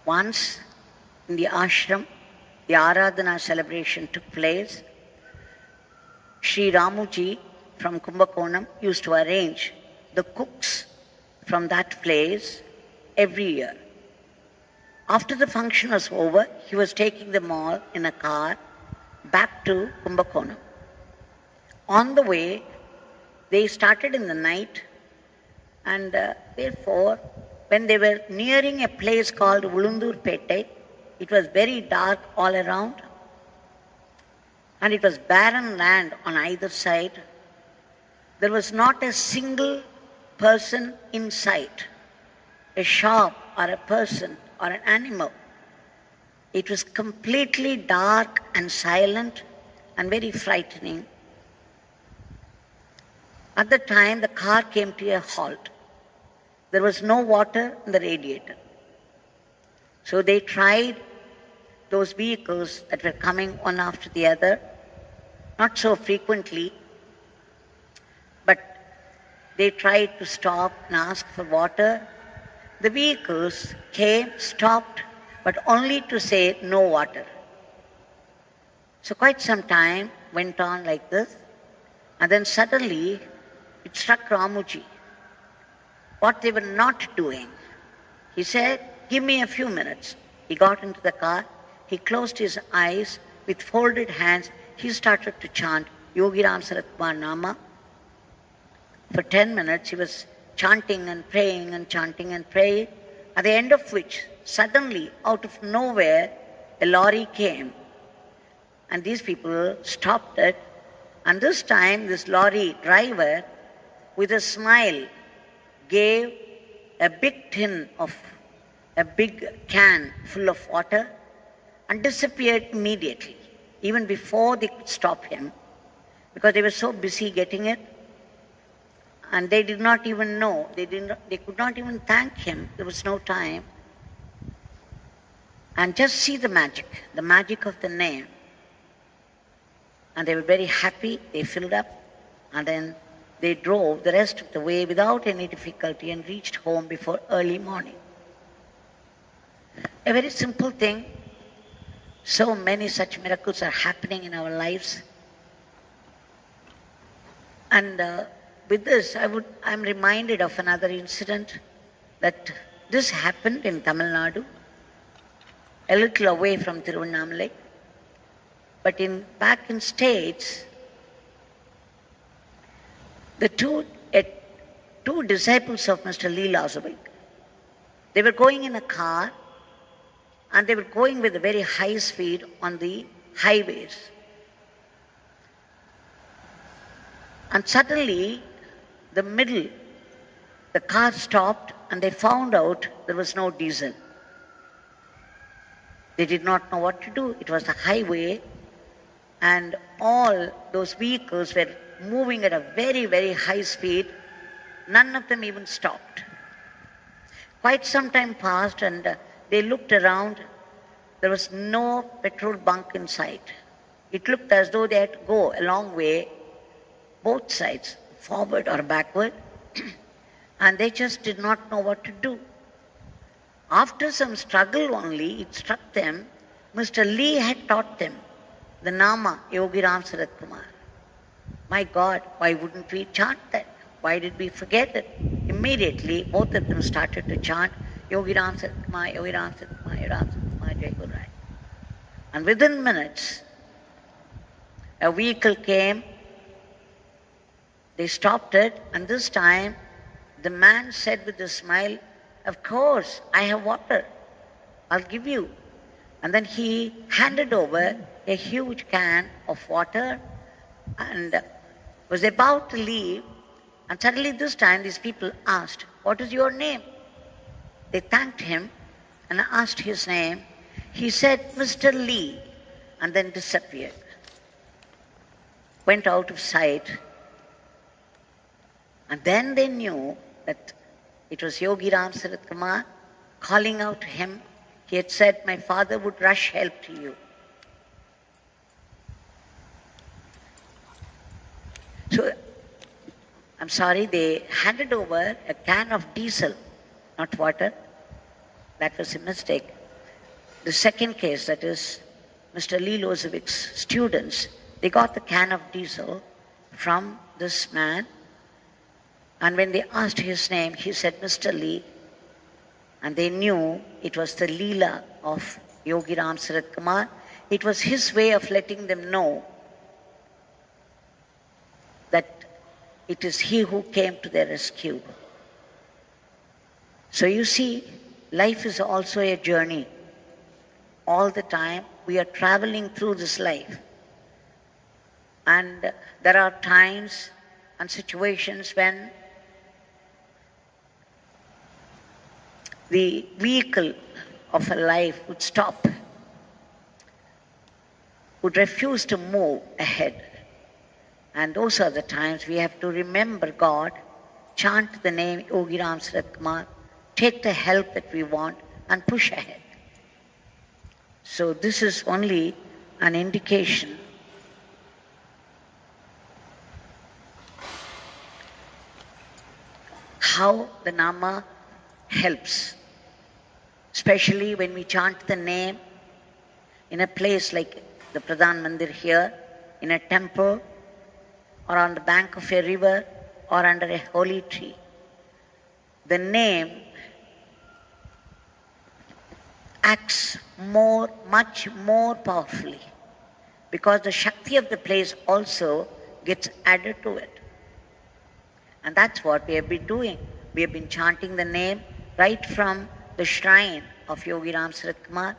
Once in the ashram, the Aradhana celebration took place. Sri Ramuji from Kumbakonam used to arrange the cooks from that place every year. After the function was over, he was taking them all in a car back to Kumbakonam. On the way, they started in the night, and therefore, when they were nearing a place called Ulundurpettai, it was very dark all around, and it was barren land on either side. There was not a single person in sight, a shop or a person or an animal. It was completely dark and silent and very frightening. At the time, the car came to a halt. There was no water in the radiator. So they tried those vehicles that were coming one after the other, not so frequently, but they tried to stop and ask for water. The vehicles came, stopped, but only to say no water. So quite some time went on like this, and then suddenly it struck Ramuji what they were not doing. He said, "Give me a few minutes." He got into the car, he closed his eyes, with folded hands, he started to chant Yogiram Saratkumar Nama. For 10 minutes he was chanting and praying and chanting and praying, at the end of which, suddenly, out of nowhere, a lorry came. And these people stopped it, and this time this lorry driver, with a smile, gave a big tin of a big can full of water and disappeared immediately, even before they could stop him, because they were so busy getting it, and they did not even know, they could not even thank him, there was no time. And just see the magic of the name. And they were very happy, they filled up, and then they drove the rest of the way without any difficulty and reached home before early morning. A very simple thing. So many such miracles are happening in our lives. And with this, I'm reminded of another incident, that this happened in Tamil Nadu, a little away from Tiruvannamalai. But back in States, the two disciples of Mr. Leela, they were going in a car, and they were going with a very high speed on the highways. And suddenly, the car stopped, and they found out there was no diesel. They did not know what to do. It was a highway, and all those vehicles were moving at a very, very high speed. None of them even stopped. Quite some time passed, and they looked around. There was no petrol bunk in sight. It looked as though they had to go a long way, both sides, forward or backward, and they just did not know what to do. After some struggle only, it struck them, Mr. Lee had taught them the Nama, Yogiram Saratkumar. My God, why wouldn't we chant that? Why did we forget it? Immediately, both of them started to chant Yogiram Saratkumar, Yogiram Saratkumar, Yogiram Saratkumar, Jai Guru Rai. And within minutes, a vehicle came, they stopped it, and this time the man said with a smile, "Of course, I have water. I'll give you." And then he handed over a huge can of water and was about to leave, and suddenly this time these people asked, "What is your name?" They thanked him and asked his name. He said, "Mr. Lee," and then disappeared. Went out of sight. And then they knew that it was Yogiram Saratkumar calling out to him. He had said, "My father would rush help to you." So, I'm sorry, they handed over a can of diesel, not water. That was a mistake. the second case, that is Mr. Lee Lozevic's students, they got the can of diesel from this man, and when they asked his name, he said, Mr. Lee, and they knew it was the Leela of Yogiram Sarath Kumar. It was his way of letting them know that it is he who came to their rescue. So you see, life is also a journey. All the time we are traveling through this life. And there are times and situations when the vehicle of a life would stop, would refuse to move ahead. And those are the times we have to remember God, chant the name Yogiram Sarath Kumar, take the help that we want and push ahead. So this is only an indication how the Nama helps, especially when we chant the name in a place like the Pradhan Mandir here, in a temple, or on the bank of a river, or under a holy tree. The name acts much more powerfully, because the Shakti of the place also gets added to it. And that's what we have been doing. We have been chanting the name right from the shrine of Yogiram Sarath Kumar